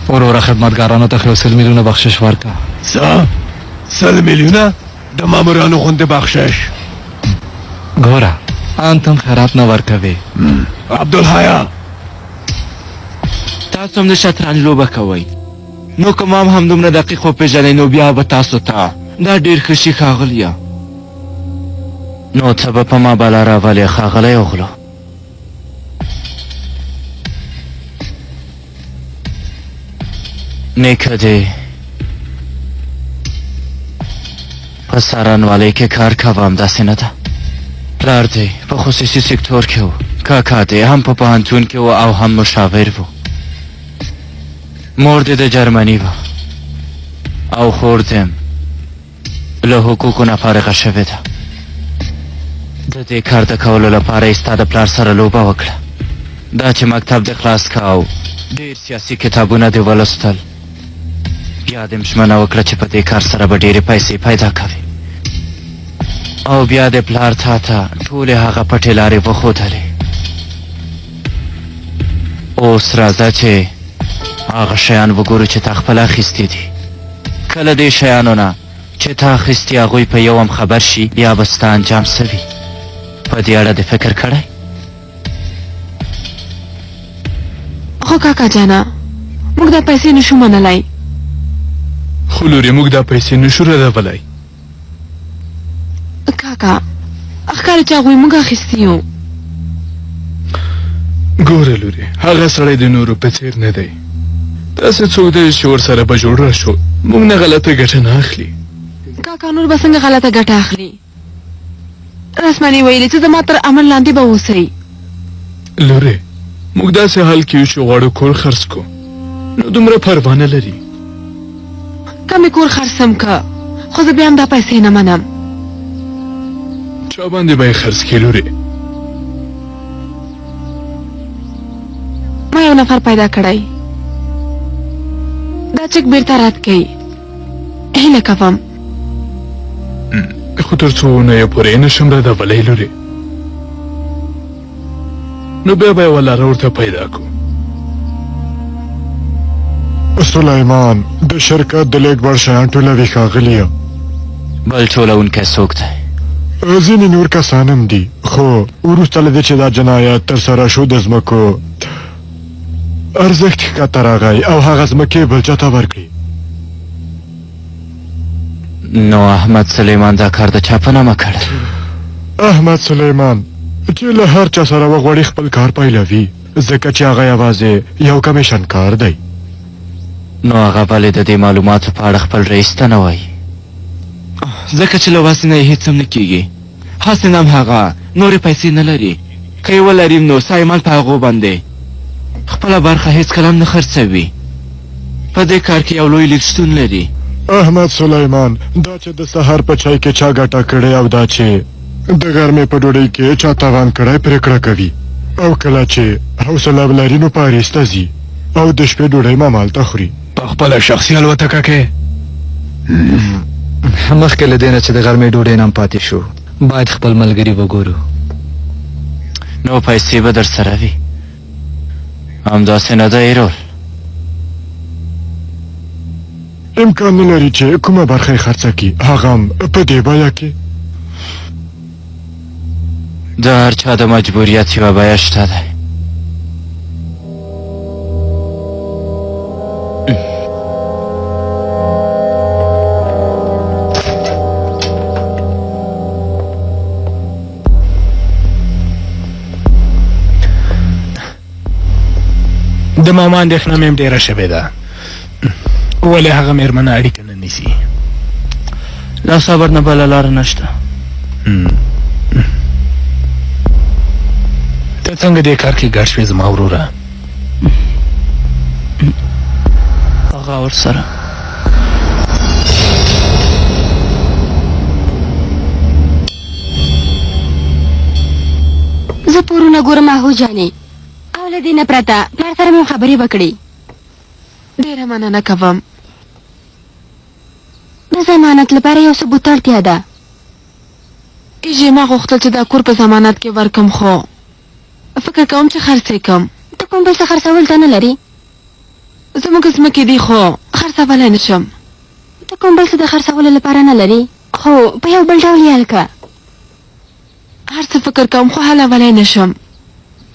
وروره خدمتګارانو ته خو 100 میلیونه بخشش ورکا. 100 میلیونه د مامورانو غونډه بخشش. ګوره انتم خیرات نه ورکوي. عبدالحیا تاسو هم د شطرنج لوبه کوئ، نو که ما هم دومره دقیق وپېژنئ نو بیا به تاسو ته دا ډېر ښه شي ښاغلیه. نو ته به په ما بلا راولې ښاغلی اوغلو؟ نیکه دی په څارنوالۍ کې کار کوم، داسې نه ده؟ پلار دی په خصوصي سکتور کې و، کاکا دی هم په پوهنتون کې و او هم مشاور و، مور دی د جرمني وه او خور دیم له حقوقو نه فارغه شوې ده. د دې کار د کولو لپاره یې ستا د پلار سره لوبه وکړه، دا چې مکتب دې خلاص که او ډېر سیاسي کتابونه دې ولوستل، بیا دې ژمنه وکړه چې په دې کار سره به ډېرې پیسې پیدا کوي، او بیا دې پلار تا ته ټولې هغه پټې لارې وښودلې. اوس راځه چې هغه شیان وګورو چې تا خپله اخیستي دي. کله دې شیانو نه چې تا اخیستي هغوی په یو هم خبر شي یا به ستا انجام څه وي. په دې اړه دې فکر کړی؟ خو کاکا جانا موږ دا پیسې نشو منلی. خو لورې موږ دا پیسې نشو ردولی. کاکا ښکاري چې هغوی موږ اخیستي یو. ګوره لورې هغه سړی د نورو په څېر نه دی، داسې څوک دی چې ورسره به جوړه شو موږ نه غلطه ګټه نه اخلي. کاکا نور به څنګه غلطه ګټه اخلي؟ رسمانې ویلې چې زما تر عمل لاندې به اوسئ. لورې موږ داسې حال کې یو چې غواړو کور خرڅ کو، نو دومره پروا نه لري. که مې کور خرڅم که، خو زه بیا هم دا پیسې نه منم. چا باندې به یې خرڅ کړې لورې؟ ما یو نفر پیدا کړی، دا چک بیرته رد کوي. هیله کوم خو تر څو اونیو پورې یې نشم ردولی لورې، نو بیا به یوه لاره ورته پیدا کړو. سلیمان د شرکت د لیږد وړ شیان ټولوي ښاغلیه. بل ټولوونکی څوک دی؟ ځینې نور کسان هم دي، خو وروسته له دې چې دا جنایت ترسره شو د ځمکو ارزښت ښکته راغی او هغه ځمکې بل چا ته ورکړي. نو احمد سلیمان دا کار د چا په نامه کړی؟ احمد سلیمان چې له هر چا سره وغواړي خپل کار پیلوي، ځکه چې هغه یوازې یو کمیشن کار دی. نو هغه ولې د دې معلوماتو په اړه خپل رئیس ته نه وایي؟ ځکه چې له واسې نه یې هېڅ هم نه کېږي. هسې نه هم هغه نورې پیسې نه لري، که یې ولري نو سایمان په هغو باندې خپله برخه هېڅکله هم نه خرڅوي. په دې کار کې یو لوی لیک شتون لري. احمد سلیمان دا چې د سهار په چای کې چا ګټه کړې او دا چې د غرمې په ډوډۍ کې چا تاوان کړی پرېکړه کوي، او کله چې حوصله ولري نو پاریس ته ځي او د شپې ډوډۍ مامال ته خوري. په خپله شخصي الوتکه کې مخکې له دې نه چې د غرمې ډوډۍ نه پاتې شو باید خپل ملګري وګورو. نو پیسې به در سره وي، همداسې نه ده ایرول؟ امکان نه لري چې کومه برخه یې خرڅه کړي، هغه هم په دې بیه کې. د هر چا د مجبوریت یوه بیه شته دی. د ماما اندېښنه مې هم ډېره شوې ده، ولې هغه مېرمنه اړیکه نه نیسي؟ لا صبر نه بله لاره نشته. ته څنګه دې کار کې ګډ شوې زما وروره؟ هغه ورسره زه پورونه ګورم اهو جانې، او له دې نه پرته پلار سره مې خبرې وکړې. ډېره مننه کوم. د ضمانت لپاره یو ثبوت اړتیا ده. ایجې ما غوښتل چې دا کور په ضمانت کې ورکم، خو فکر کوم چې خرڅ یې کړم. ته کوم بل څه خرڅول ته نه لرې؟ زموږ ځمکې دي خو خرڅولی نه شم. ته کوم بل څه د خرڅولو لپاره نه لري خو په یو بل ډول یې حل کړه. هر څه فکر کوم خو حلولی نه شم.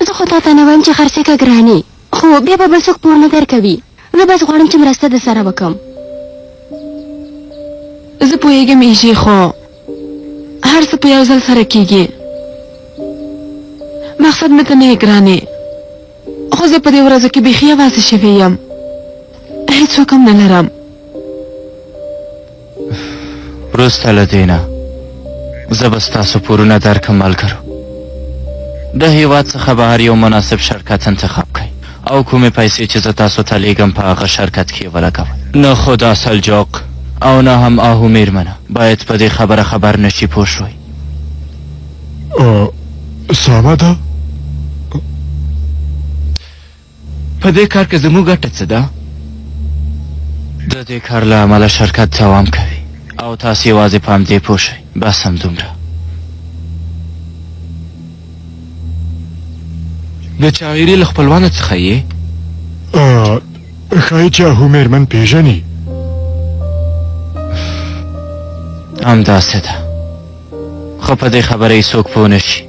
زه خو تا ته نه وایم چې خرڅې که ګرانې خو بیا به بل څوک پور نه درکوي. زه بس غواړم چې مرسته د سره وکړم. زه پوهېږم ایشي خو هر څه په یو ځل سره کېږي. مقصد مې ته نه یې ګرانې خو زه په دې ورځو کې بیخي یوازې شوې یم. هېڅوک هم نه لرم. وروسته له دې نه زه به ستاسو پورونه درکړم ملګرو. د هېواد څخه به هر یو مناسب شرکت انتخاب کړئ او کومې پیسې چې زه تاسو ته لیږم په هغه شرکت کې یې ولګوئ. نه خو دا سلجوق او نه هم آهو میرمنه باید په دې خبره خبر نه شي. پوه شوئ؟ سمه ده. په دې کار کې زموږ ګټه څه ده؟ د دې کار له امله شرکت دوام کوي او تاسو یوازې په همدې پوه شئ. بس همدومره. د چاغیري له خپلوانو څخه یې؟ ښایي چې آهو میرمن پېژني. همداسې ده خو په دې خبره یې څوک پوه نه شي.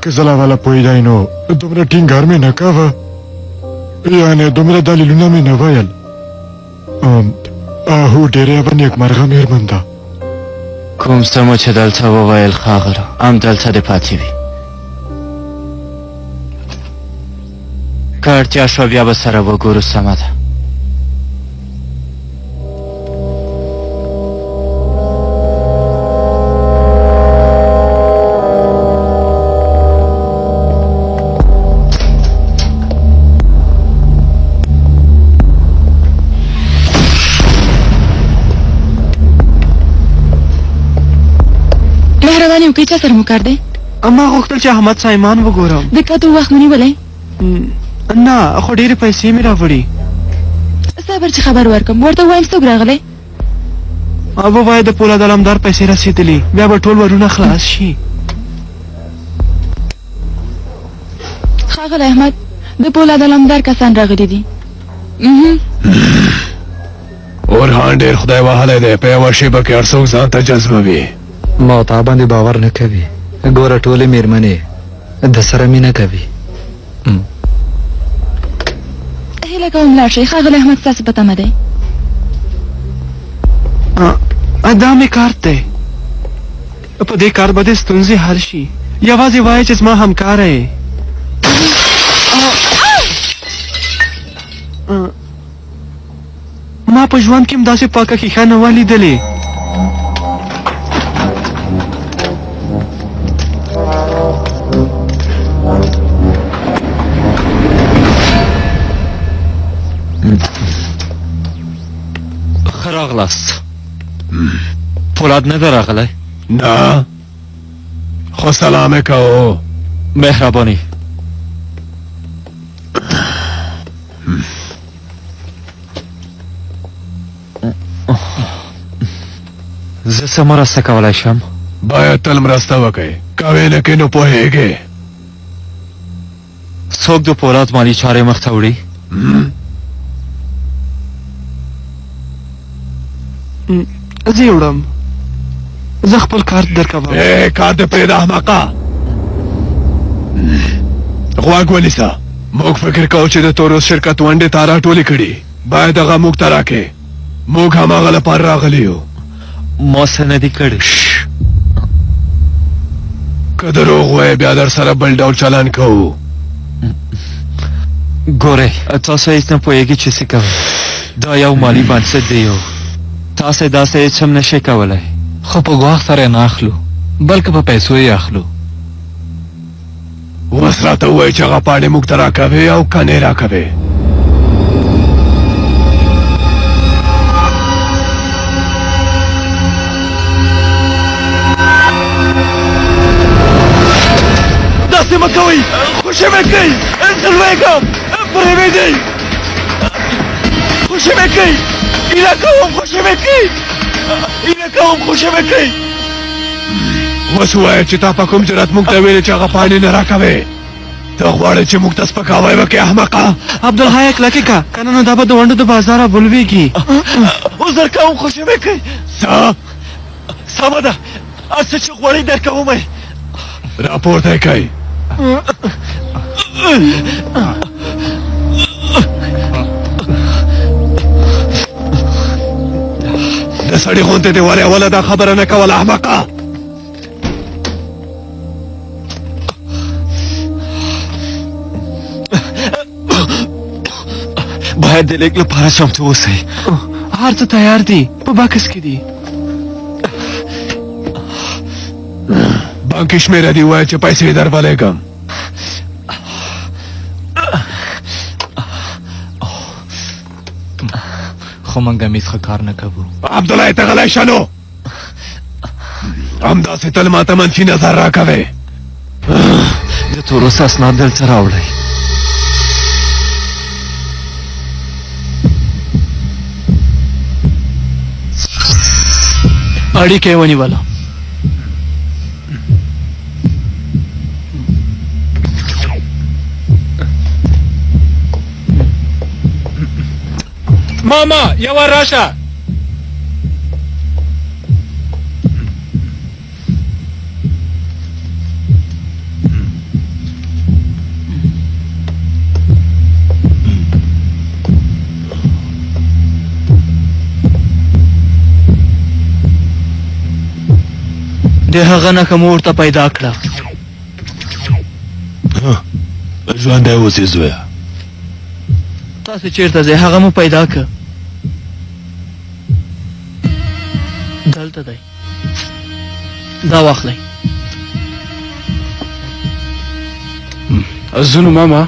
که زه لا والا پوهېدی نو دومره ټینګار مې نه کاوه، یعنې دومره دلیلونه مې نه ویل. آهو ډېره یوه نیکمرغه میرمن ده. کوم څه مو چې دلته وویل ښاغلو همدلته دې پاتې وي. که اړتیا شوه بیا به سره وګورو. سمه ده. مهرباني وکړئ چا سره مو کار دی؟ ما غوښتل چې احمد سایمان وګورم. د کتو وخت مو نیولی؟ نه خو ډېرې پیسې مې راوړي. صبر چې خبر ورکړم. ورته ووایم څوک راغلی؟ ووایه د فولاد علمدار پیسې رسېدلي بیا به ټول ورونه خلاص شي. ښاغلی احمد د فولاد علمدار کسان راغلي دي. اورحان ډېر خدای وهلی دی. په یوه شېبه کې هر څوک ځان ته جذبوي. ما تا باندې باور نه کوي. ګوره ټولې میرمنې د سره مینه کوي. هیله کوم لاړ شئ. ښاغلی احمد ستاسو په تمه دی. دا مې کار دی. په دې کار به دې ستونزې حل شي. یوازې وایه چې زما همکاره یې. ما په ژوند کې هم داسې پاکه ښیښه نه وه لیدلې. ښه راغلاست. فولاد نه ده راغلی؟ نه خو سلام یې کوو. مهرباني. زه څه مرسته کولی شم؟ باید تل مرسته وکړئ. کوې نه کې نو پوهېږې. څوک د فولاد مالي چارې مخ ته وړي؟ زه یې وړم. زه خپل کار درکوم. کار دې پرېږده احمقه. غوږ ونیسه. موږ فکر کوو چې د توروس شرکت ونډې تا راټولې کړي. باید هغه موږ ته راکړې. موږ هماغه لپاره راغلي یو. ما څه نه دي کړي. که دروغ وایې بیا در سره بل ډول چلن کوو. ګورئ تاسو هېڅ نه پوهېږئ چې څه کوئ. دا یو مالي بنسټ دی. تاسو داسې هېڅ هم نشئ کولی. خو په ګواښ سره یې نه اخلو بلکې په پیسو یې اخلو. اوس راته ووایي چې هغه پاڼې موږ ته راکوې او که نه یې راکوې. داسې مه کوئ. خوشي مې کوي. زه لویږم. پرېږدئ. خوشي مې کوي. هیله کوم خوشي مې کوي. هیله کوم خوشي مې کوي. اوس ووایه چې تا په کوم جرات موږ ته ویلې چې هغه پاڼې نه راکوې. ته غواړې چې موږ ته سپکاوی وکړې احمقه؟ عبدالحی کلکې کا کنه نو دا به د ونډو د بازاره بلوېږي. عذر کوم خوشې مې کوي. سمه ده څه چې غواړئ درکوم. راپورته یې کوي. د سړي غونډې دې ولې اوله دا خبره نه کوله احمقه؟ باید د لیک لپاره چمتو اوسئ. هر څه تیار دي په بکس کې دي. بانکي شمېره دې ووایه چې پیسې در ولېږم. خو موږ همیز ښه کار نه کوو. عبدالله ته غلی شه نو. همداسې تل ماته منفي نظر راکوې. د توروس اسناد دلته راوړئ. اړیکه یې ونیوله. ماما یوه راشه. د هغه نښه مو ورته پیدا کړه. ژوندی اوسې زویه. تاسې چېرته ځئ؟ هغه مو پیدا کړه. دلته دی. دا واخلئ. زونو ماما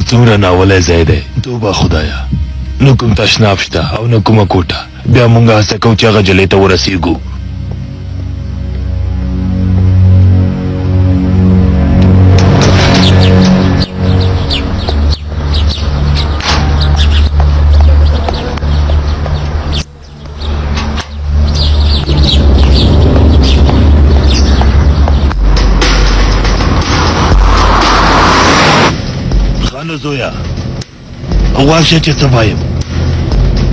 څومره ناولی ځای دی. توبه خدایا، نه کوم تشناب شته او نه کومه کوټه. بیا مونږ هڅه کوو چې هغه جلۍ ته ورسېږو. زویا غواړ شه چې څه وایم،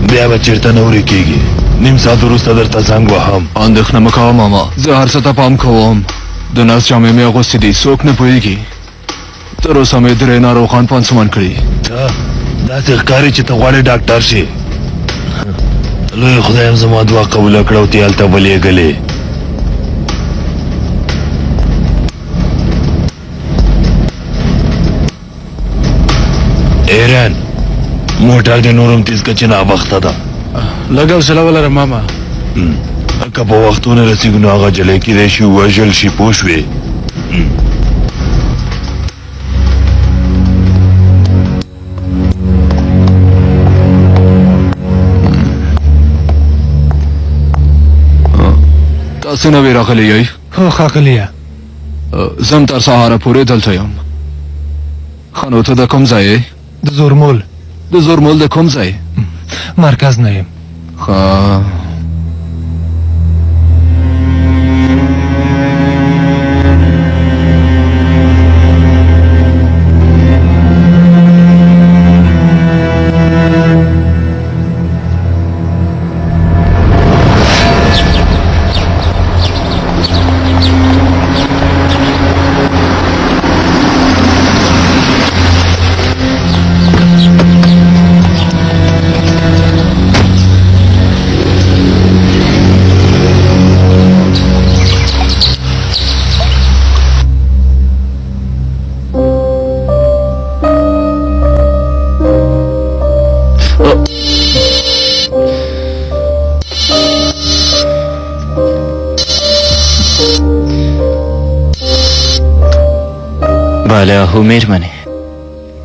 بیا به چېرته نه ورې کېږي. نیم ساعت وروسته درته زنګ وهم. اندېښنه مه کوه ماما، زه هر څه ته پام کوم. د نرس جامې مې اغوستې دي، څوک نه پوهېږي. تر اوسه مې 3 ناروغان پانسمان کړي. داسې ښکاري چې ته غواړې ډاکټر شې. لوی خدای هم زما دعا قبوله کړه او ته یې هلته ولېږلې. ایران موټر دې نورم تیز که چې ناوخته ده. لږ حوصله ولره ماما. که په وخت ونه رسېږو نو هغه جلۍ کېدای شي وژل شي، پوه شوې؟ تاسو نه وې راغلی یئ؟ هو ښاغلیه. زم تر سهاره پورې دلته یم. ښه نو ته د کوم ځای یې؟ د زورمول. د زورمول د کوم ځای؟ مرکز نه یم. ښه بالا هو مېرمنې،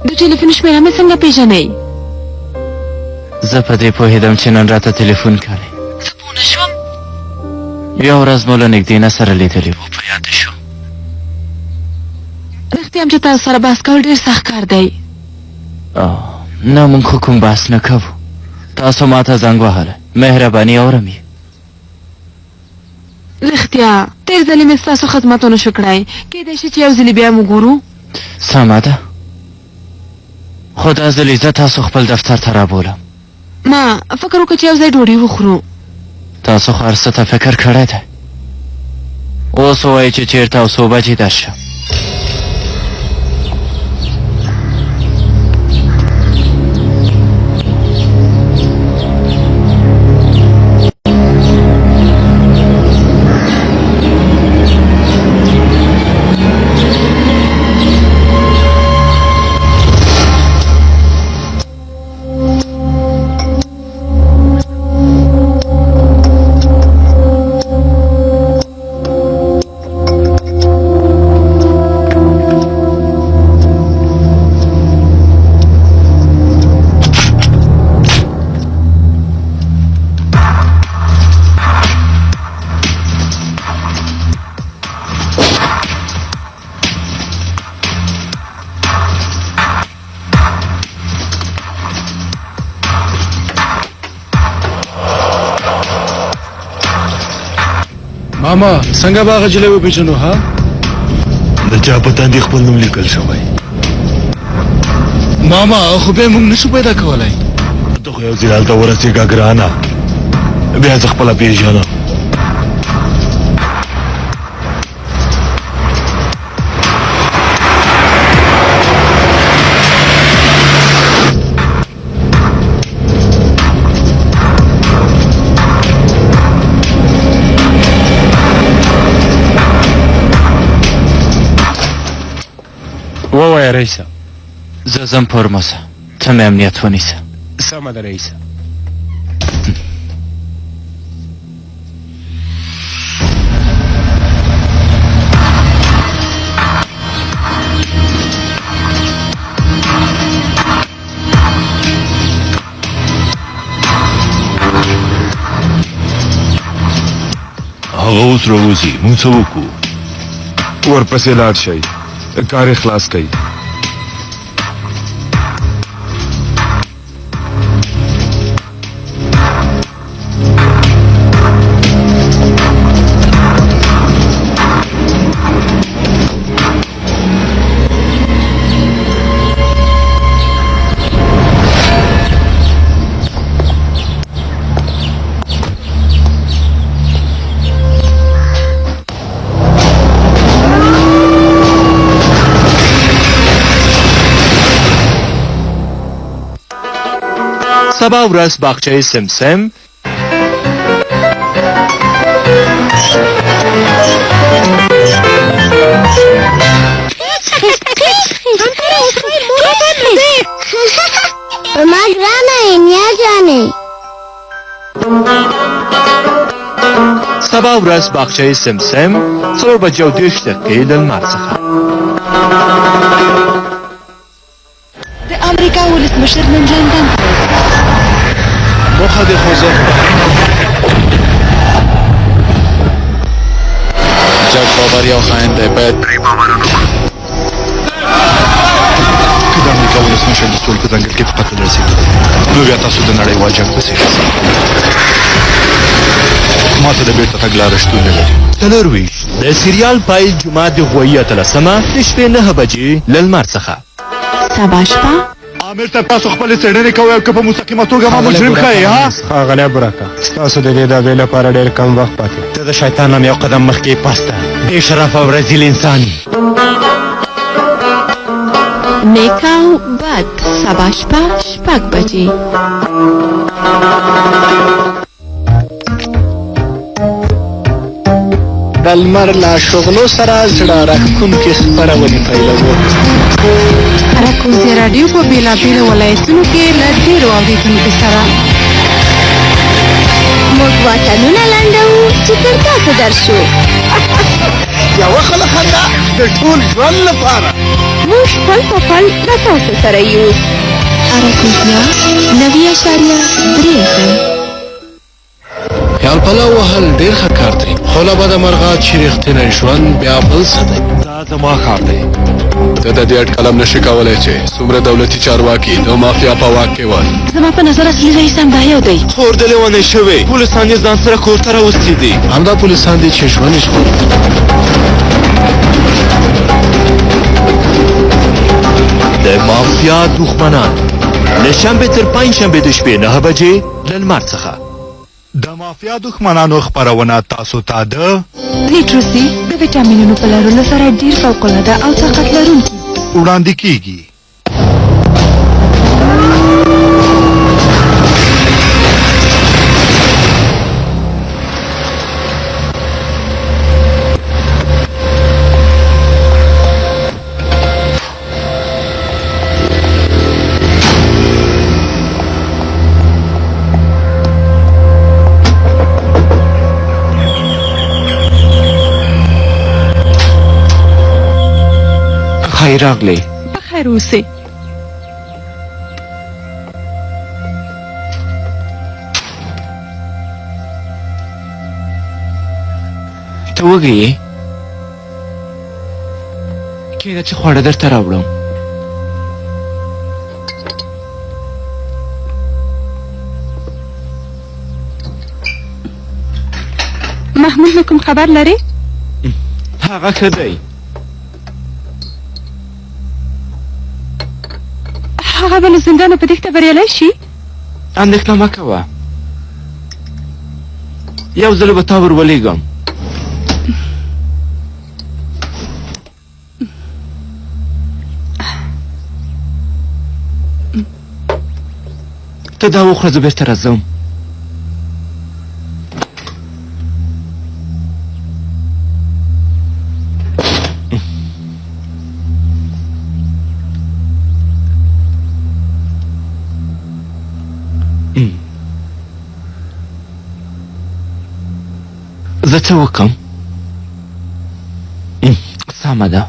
د ټلیفون شمېره مې څنګه پیژنئ؟ زه په دې پوهېدم چې نن راته تلیفون کوې. زه پوه نه شوم. یو ورځ مو له نږدې نه سره لیدلي وو، په یاد شو. رښتیا هم چې تاسو سره بحث کول ډېر سخت کار دی. نه موږ خو کوم بحث نه کوو. تاسو ما ته زنګ وهلی، مهرباني اورم یې. رښتیا تېر ځلې مې ستاسو خدمت ونه شو کړی، کیدای شي چې یو ځلې بیا مو ګورو. سمه ده خو دا ځل زه تاسو خپل دفتر ته رابولم. ما فکر وکړ چې یو ځای ډوډۍ وخورو. تاسو خو هر څه ته فکر کړی دی. اوس ووایئ چې چېرته او څو بجې درشم. ماما څنګه باغ جلې وپېژنو ها؟ د چا په تندي خپل نوم لیکل شوی. ماما خو به موږ نشو پیدا کولای. ته خو یو ځل هلته ورسېږه ګرانه، بیا زه خپله پېژنم. ووایه رئیسه. زه ځم پرموسه، ته مې امنیت ونیسه. سمه ده رئیسه. هغه اوس راوځي، موږ څه وکړو؟ ورپسې لاړ شئ، کار یې خلاص کړئ. سبا ورځ باغچه سمسم ما ګرانه یې نیا جانې. سبا ورځ باغچه سمسم 4:30 د لمر څخه. د امریکا ولسمشر نن لندن موخه د خوځښت جګ بابر یو خاین دی، باید که د امریکا ولسمشر د سټول په ځنګل کې په قتل رسېږي نو بیا تاسو د نړیوال جنګ پسې شئ. ما ته د بېرته تګ لاره شتون نه لري. 4 د سریال پای جمعه د غویي 13 د شپې 9 بجې له لمر څخه. سبا شپه عامر ته تاسو خپلې څېړنې کوئ او که په مستقیمه توګه ما مجرم ښایي ها؟ ښاغلی برکه، ستاسو د دې دعوې لپاره ډېر کم وخت پاتې. ته د شیطان هم یو قدم مخکې پسته بې شرف او رذیل انسان. نیک او بد سبا شپه 6 بجې. د لمر له شغلو سره زړه راښکونکې خپرونې پیلوو. اراکوزیا راډیو په بېلابېلو ولایتونو کې له ډېرو اورېدونکو سره موږ واټنونه لنډوو چې تر تاسو درشو. یوه خله خندا د ټول ژوند لپاره. موږ پل په پل له تاسو سره یو. اراکوزیا 90.3 FM. خیال پلو وهل ډېر ښه کار دی، خو له بده مرغه چې رښتینی ژوند بیا بل څه دی. دا زما ښار دی. ته د دې اټکلم نشي کولی چې څومره دولتي چارواکي د مافیا په واک کې ول. زما په نظر اصلي رئیس هم دا یو دی. خور د لیونی شوی پولیسان یې ځان سره کور ته راوستي دي. همدا پولیسان دي چې ژوند یې ژغوري. د مافیا دښمنان له شنبې تر پنجشنبې د شپې 9 بجې له لمر څخه. د مافیا دښمنانو خپرونه تاسو ته د لیټرسي د ویټامینونو په لرلو سره ډیر فوق‌العاده او طاقت لرونکي وړاندې کیږي. خیر راغلی. په خیر اوسئ. ته وږی یې؟ کښېنه چې خواړه درته راوړم. محمود نو کوم خبر لري؟ هغه ښه دی. هغه به له زندانه په تېښته بریالی شي؟ اندېښنه مه کوه، یو ځل به تا ور ولېږم. ته دا وخوره، زه بېرته راځم. زه څه وکړم؟ سمه ده.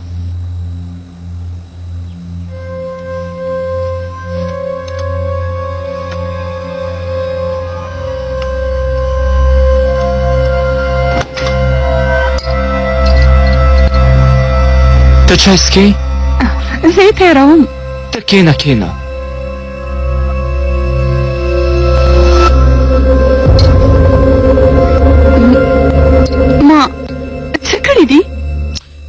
ته چای څښې؟ زه یې تیاروم. ته کښېنه کښېنه. ما څه کړي دي؟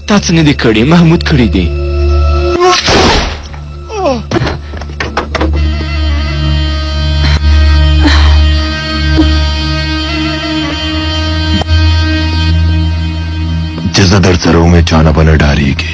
تا څه نه دي کړي، محمود کړي دي. چې زه در سره ومې چانه به نه ډارېږي.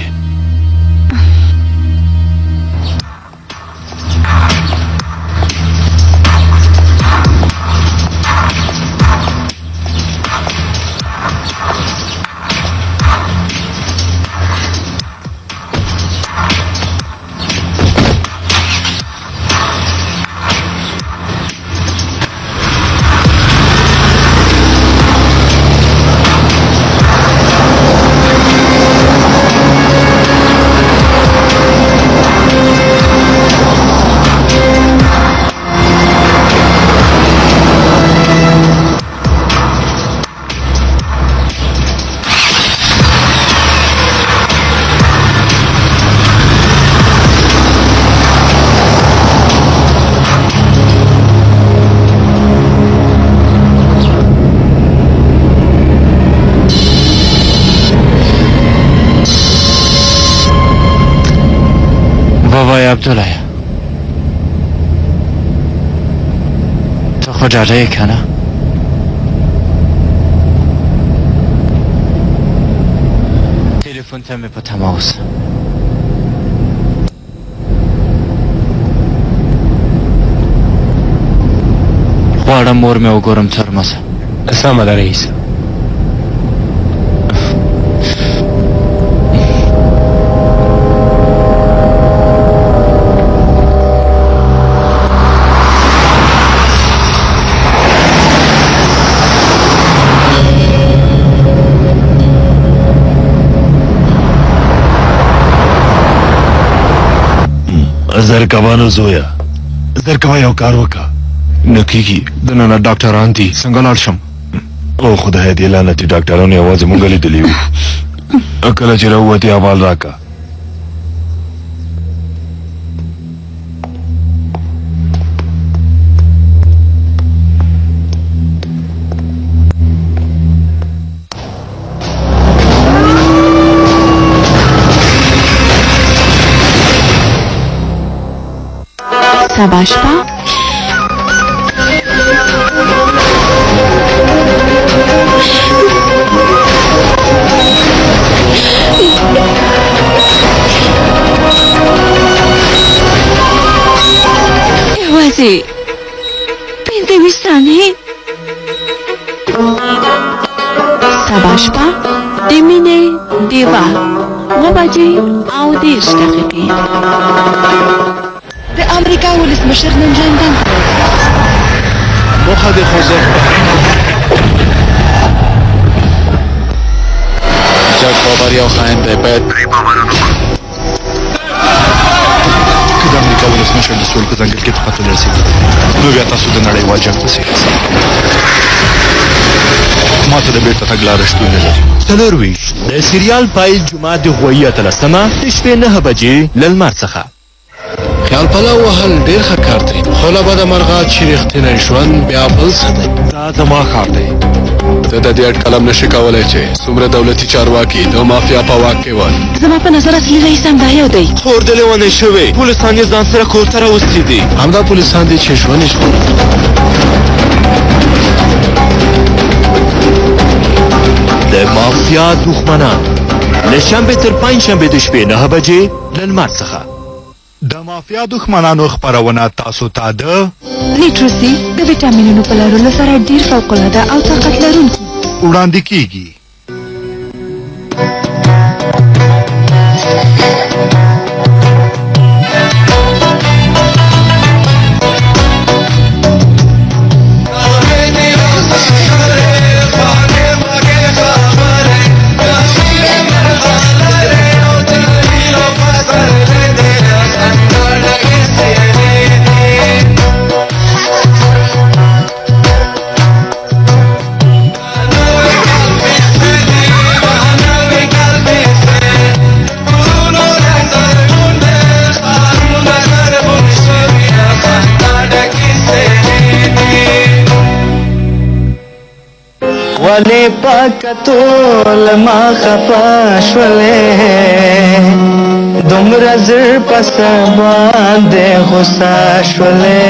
عبدالله تو خود ډاډه یې که نه؟ تلیفون ته مې په تمه اوسه. غواړم مور مې وګورم ترمزه. سمه ده رئیس. زرکوانو زویا، زرکوا یو کار وکړه. نه کېږي، دننه ډاکټران دي، څنګه لاړ شم؟ او خدای دې لعنتي ډاکټرانو یوازې موږ لیدلي وو. کله چې راووتې احوال راکړه. سبا شپه یوازې 25 ثانیې سبا شپه د مینې ډیوه 9 بجې او 10 دقیقې د امریکا ولسمشر نن لندن موخه د خوځښت جګ بابر یو خاین دی باید که د امریکا ولسمشر د سویل په ځنګل کې ته قتل رسېږي نو بیا تاسو د نړیوال جنګ پسې ما ته د بیرته تګ لاره شتون نه لري. 24 د سریال پایل جمعه د غویي 13 د شپې 9 بجې له لمر څخه. خیال پلاو وهل ډېر ښه کار دی خو له بده مرغه چې رښتینی ژوند بیا بل څه دی. دا زما ښار دی. ته د دې اټکلم نشي کولی چې څومره دولتي چارواکي د مافیا په واک کې ول. زما په نظر اصلي رئیس همدا یو دی. خور د لیونی شوی پولیسان یې ځان سره کور ته راوستي دي. همدا پولیسان دي چې ژوند یې ژغوري. د مافیا دښمنان له شنبې تر پنجشنبې د شپې 9 بجې له لمر څخه. د مافیا دښمنانو خپرونه تاسو ته د لیټرسي د ویټامینونو په لرلو سره ډیر فوق‌العاده او طاقت لرونکي وړاندې کیږي. ولی پاکتول ما خفا شوله دومره زر پس باندې غصه شوله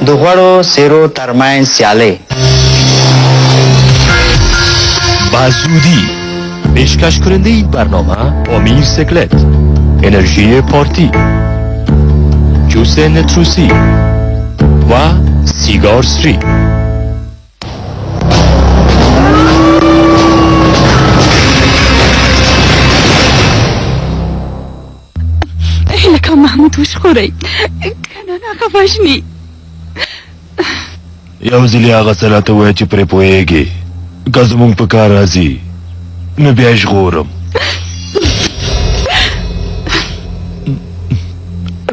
د غوړو سیرو ترمن سیاله بازودی پیشکش کننده برنامه امیر سکلت، انرژی پارتی، جوس نتروسی و سیگار سری. لکه محمود وشخورئ کنه ناخفاشني یو ځلې هغه څه راته ووایه چې پرې پوهېږې که زموږ په کار راځي نو بیا یې ژغورم.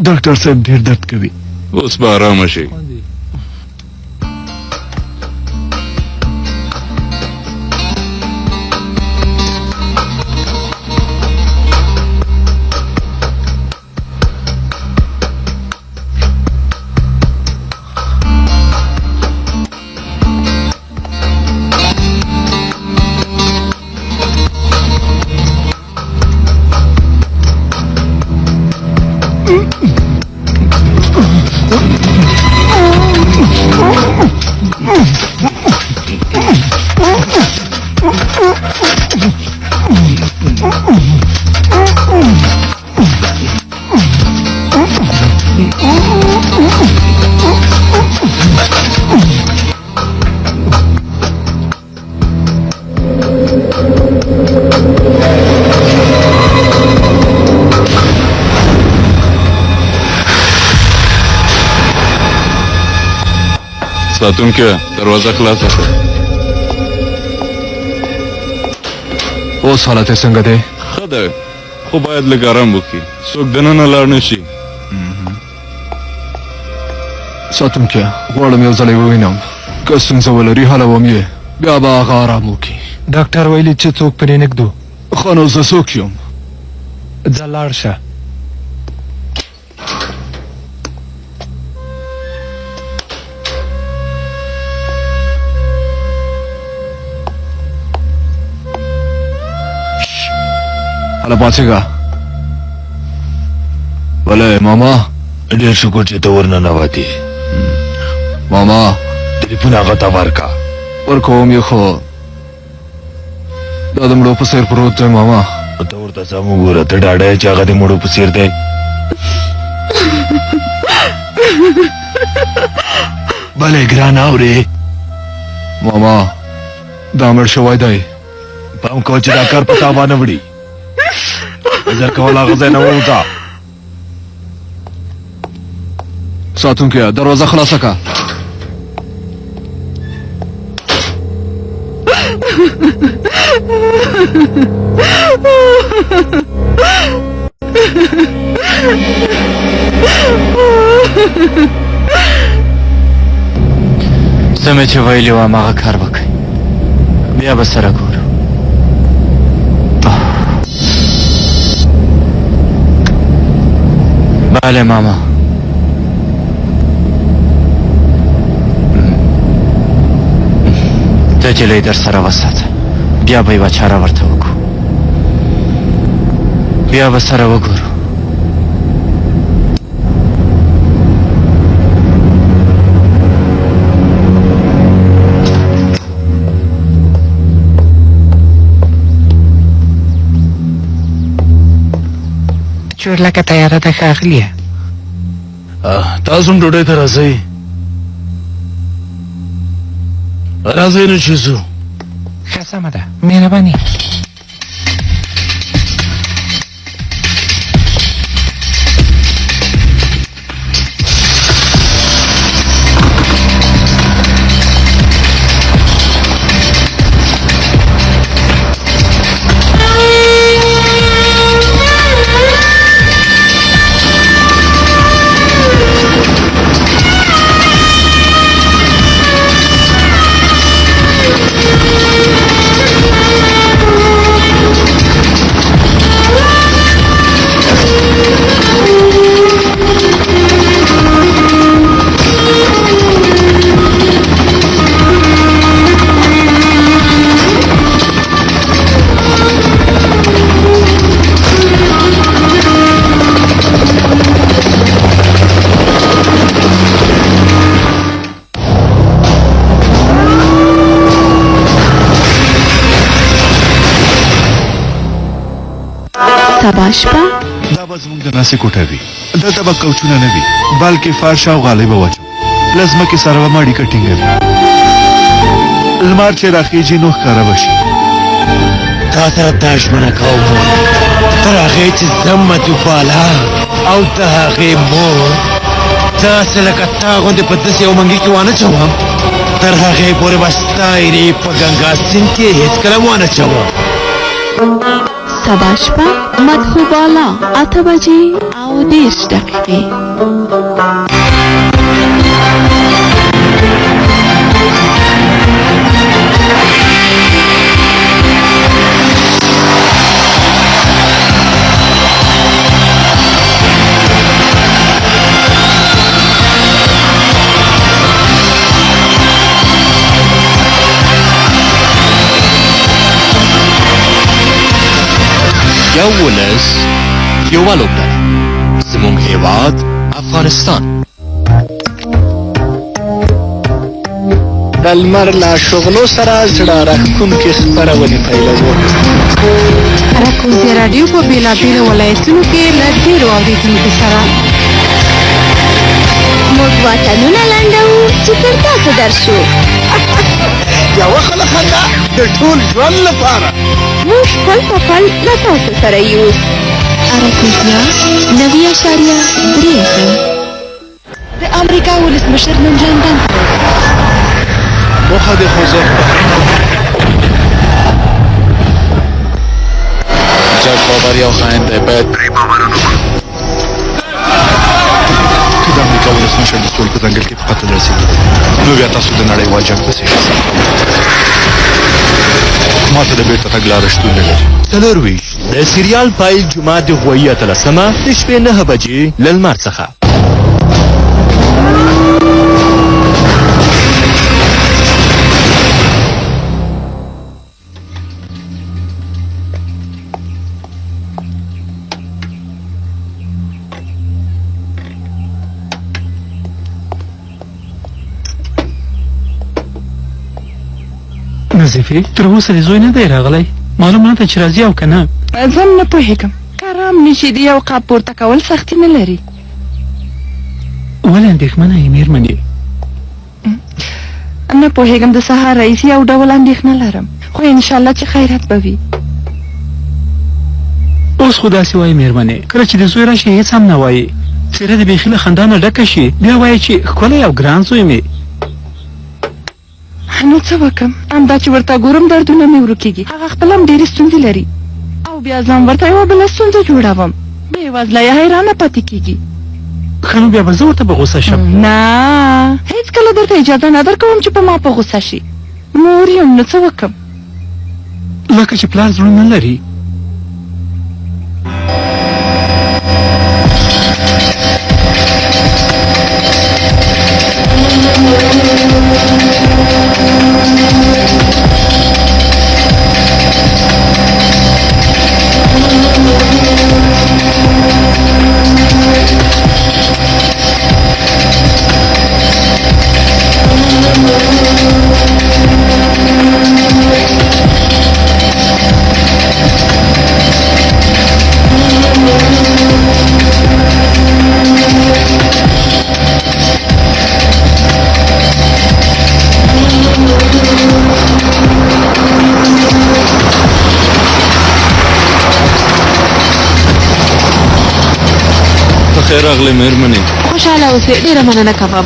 ډاکټر صاحب ډېر درد کوي. اوس به ارامه شي. ساتونکي دروازه خلاصه کړه. اوس حالت یې څنګه دی؟ ښه دی خو باید لږ ارام وکړي څوک دننه لاړ نه شي. ساتونکي غواړم یو ځل یې ووینم که ستونزه ولري حلوم یې بیا به هغه ارام وکړي. ډاکټر ویلي چې څوک پرې نږدو. ښه نو زه څوک یم؟ ځه لاړ شه. هله پاڅېږه. ولې ماما ډېر شکر چې ته ورننوتې. ماما ټلیفون هغه ته ورکه. ورکوم یې خو دا د مړو په څېر پروت دی ماما. ته ورته سم وګوره، ته ډاډه یې چې هغه د مړو په څېر دی؟ بلې ګران اورې ماما دا مړ شوی دی. پام کوه چې دا کار په تا باندې وړي. نظر کول هغه ځای نه ووځه. ساتونکي دروازه خلاصه که. زه مې چې ویلي وم هغه کار وکړئ، بیا به سره ګورو. بله ماما. د جلۍ در سره وساته، بیا به یوه چاره ورته وکړو، بیا به سره وګورو. جوړ لکه تیاره ده ښاغلیه. تاسو هم ډوډۍ ته راځئ. راځئ نو چې ځو. ښه سمه ده، مهرباني. سبا شپه دا به زموږ د ناسې کوټه وي. دلته به کوچونه نه وي بلکې فرش او غالۍ به واچو. له ځمکې سره به ماړي کټینګه وي. لمر چې راخیږي نو ښکاره به شي. تا سره دا ژمنه کوم تر هغې چې زه مدوباله او د هغې مور داسې لکه تا غوندې په داسې یو منګي کې وانهچوم، تر هغې پورې به ستا ایرې په ګنګا سیند کې هېڅکله وانهچوم. سبا شپه مدخوبالا 8 بجې او 10 دقیقې. یو ولس یوه لوبډله زموږ هیواد افغانستان. د لمر له شغلو سره زړه راښکونکې خپرونې پیلوو. رکوزي راډیو په بېلابېلو ولایتونو کې له ډېرو اورېدونکو سره موږ واټنونه لنډوو چې تر تاسو درشو. یوه خله خندا د ټول ژوند لپاره. موږ پل په پل له تاسو سره یو. اراکوزیا 90.3 د امریکا ولسمشر نن ژوندن موخه د خوځښت جګ بابر یو خاین دی، باید که د امریکا ولسمشر د سولې په ځنګل کې په قتل رسېږي نو بیا تاسو د نړیوال جنګ پسې شئ. ما ته د بېرته تګ لاره شتون نه لري. 24 د سریال پیل جمعه د غویي 13 د شپې 9 بجې له لمر څخه. نظیفې تر اوسه دې زوی نه دی راغلی معلوم نه ده چې راځي او که نه زه نه پوهېږم کرام نشي د یو قاب پورته کول سختي نه لري ولې اندېښمنه یې مېرمنې نه پوهېږم د سهار رئیس یو ډول اندېښنه لرم خو انشاءالله چې خیرات به وي اوس خو داسې وایي مېرمنې کله چې د زوی راشي هېڅ هم نه وایي څېره د بیخي له خندا نه ډکه شي بیا وایي چې ښکلی او ګران زوی مې نو څه وکړم همدا چې ورته ګورم دردونه مې ورکېږي هغه خپله هم ډېرې ستونزې لري او بیا ځان ورته یوه بله ستونزه جوړوم بېوزله یې حیرانه پاتې کېږي ښه نو بیا به زه ورته په غوسه شم نه هېڅکله درته اجازه نه درکوم چې په ما په غوسه شي مور یم نو څه وکړم لکه چې پلار زړه نه لري خیر راغلی مېرمنې خوشحاله اوسې ډېره مننه کوم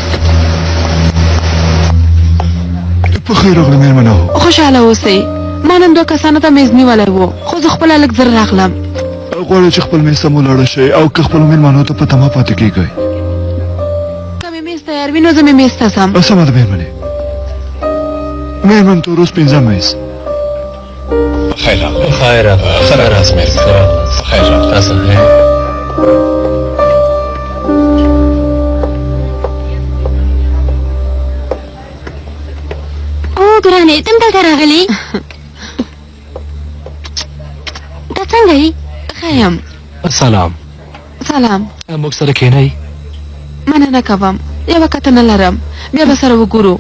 په خیر راغلی مېرمنه خوشحاله اوسئ ما نن 2 کسانو ته میز نیولی و خو زه خپله لږ زر راغلم غواړم چې خپل میز ته مو لاړه شئ او که خپلو مېلمنو ته په تمه پاتې کېږئ که مې میز تیار وي نو زه مې میز ته ځم سمه ده مېرمنې مېرمن تور اوس 5 میز خیر راغلی خیر راغلی ښه راست مېرمنې خیر راغلی ګرانې ته هم دلته راغلې دا څنګه یې ښه یم سلام سلام موږ سره کښېنئ مننه کوم یوه کتنه لرم بیا به سره وګورو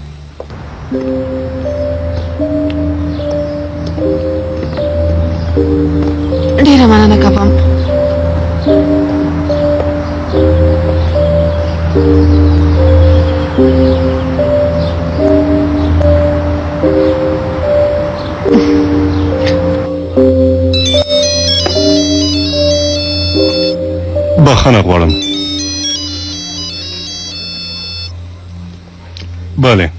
ډېره مننه کوم بخښنه غواړم بله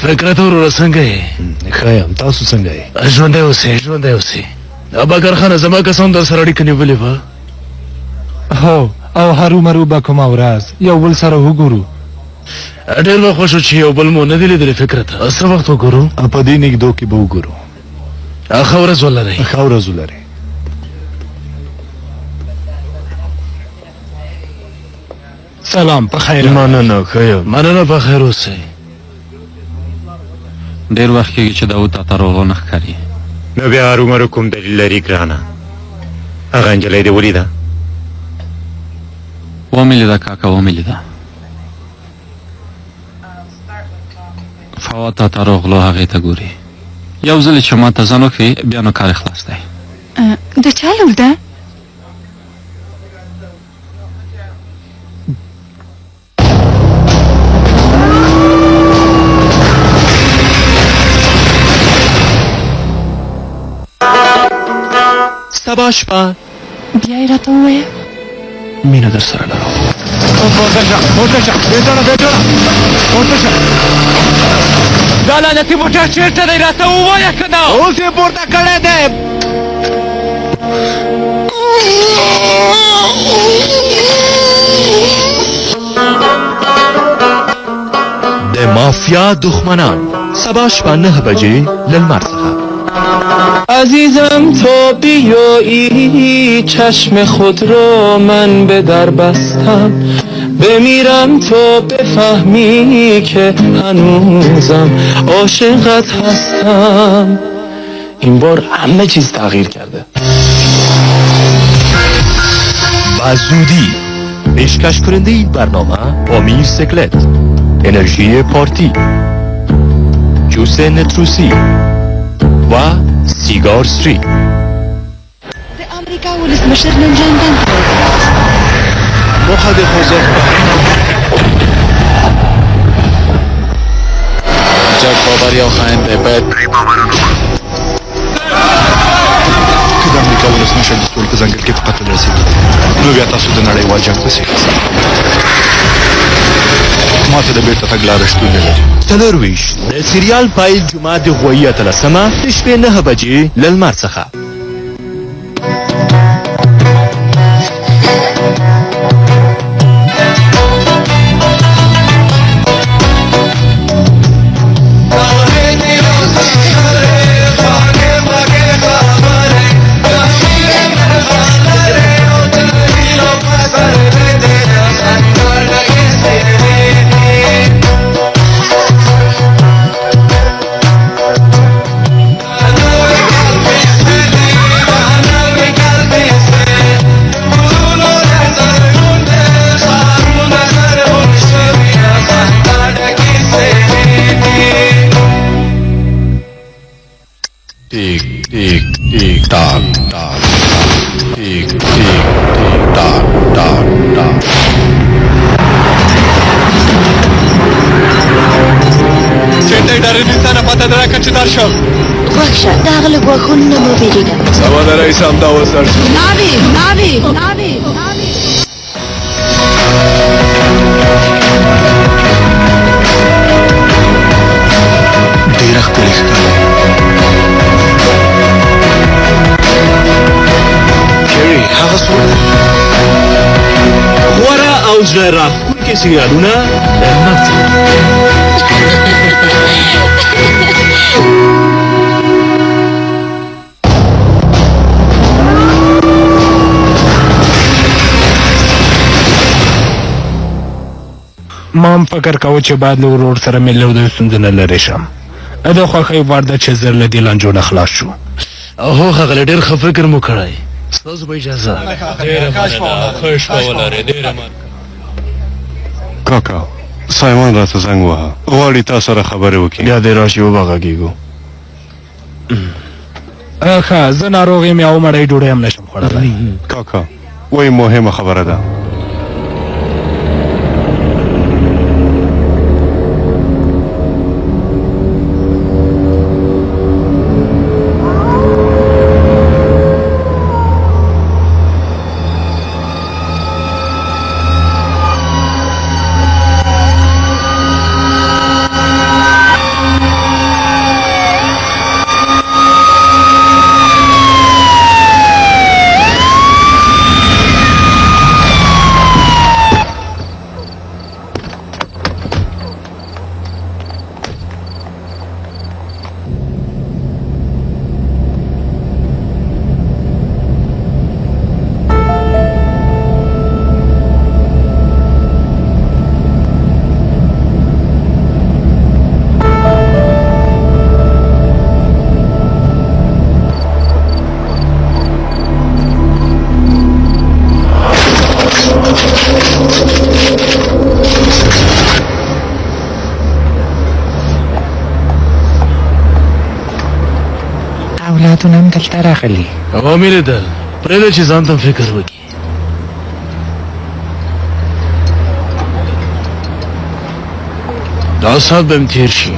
فکرت وروره څنګه یې ښه یم تاسو څنګه یې ژوندی اوسئ ژوندی اوسئ اباکر خانه زما کسان در سره اړیکه نیولې وه هو او هرومرو به کومه ورځ یو بل سره وګورو ډېر به خوښ چې یو بل مو نه دي لیدلې فکرت څه وخت وګورو په دې نږدو کې به وګورو ښه ورځ ولرئ ښه ورځ ولرئ سلام په خیر مننه ښه یم مننه په خیر اوسئ ډېر وخت کېږي چې داود تا ته روغ نه ښکاري نو بیا هرومرو کوم دلیل لري ګرانه هغه نجلۍ دې ولیده ومې لیده کاکا ومې لیده فواد تا ته روغلو هغې ته ګوري یو ځل چې ما ته ځان وکړي بیا نو کار خلاص دی د چا لور ده سبا شپه بیا یې راته ووایه مینه در سره لرم دا لعنتي موټر چېرته دی راته ووایه که نه اوس یې پورته کړی دی د مافیا دښمنان سبا شپه 9 بجې له لمر څخه عزیزم تو بیایی چشم خود رو من به در بستم بمیرم تو بفهمی که هنوزم عاشقت هستم. این بار همه چیز تغییر کرده. و زودی پیشکش کننده این برنامه امیر سکلت، انرژی پارتی، جوس نتروسی و سیگار سری. د امریکا ولسمشر نن لندن ته موخه د خوځښت جګ بابر یو خاین دی باید که د امریکا ولسمشر د ستوري په ځنګل کې په قتل رسېږي نو بیا تاسو د نړیوال جنګ پسې ما ته د بیرته تګ لاره شتون نه لري. 24 د سریال پایل جمعه د غویه 13 د شپې 9 بجې له لمر څخه. خوښه د هغه له ګواښونو نه مه وېرېږه. سبا د رئیس همدا وسر شو. ناوې ډېره ښکلې ښکاري. کیری هغه څوک غوره او زړه راښکونکي سریالونه له لمر څخه. ما هم فکر کاوه چې باید له ورور سره مې له دې ستونزې نه لرې شم. د خوښۍ وړ ده چې زر له دې لانجو نه خلاص شو. هو هغه ډېر ښه فکر مو کړی. ستاسو به اجازه. ښه شپه ولرئ. ډېره مننه. کاکا سایمن راته زنګ وهه غواړي تا سره خبرې وکړي. بیا دې راشي وبغږېږو. ښه زه ناروغ یم او مړی ډوډۍ هم نشم خوړلی. کاکا وایي مهمه خبره ده. اولادونه هم دلته راغلي. او مې لیدل پرېږده چې ځان ته فکر وکړي. دا ساعت به م تېر شي.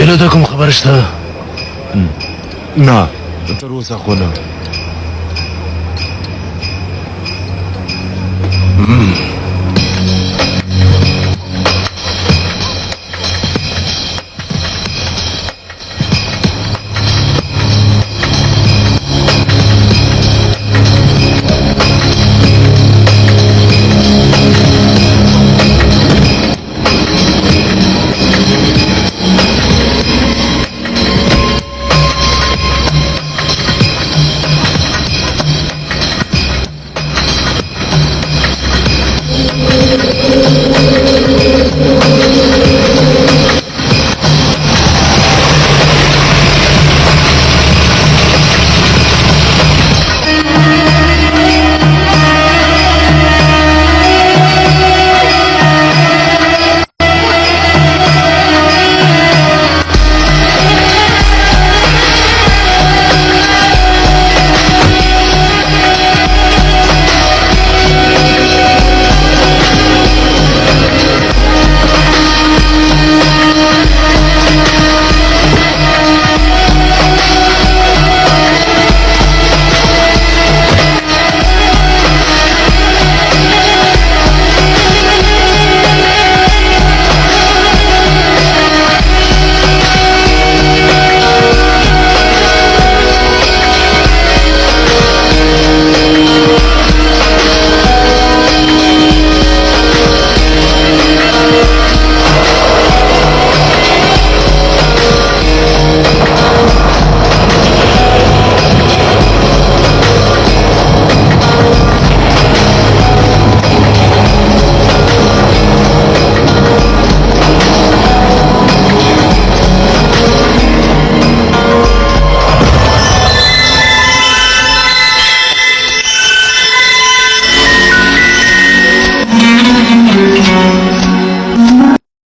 بلو ته کوم خبر شته؟ نه تر اوسه خو نه.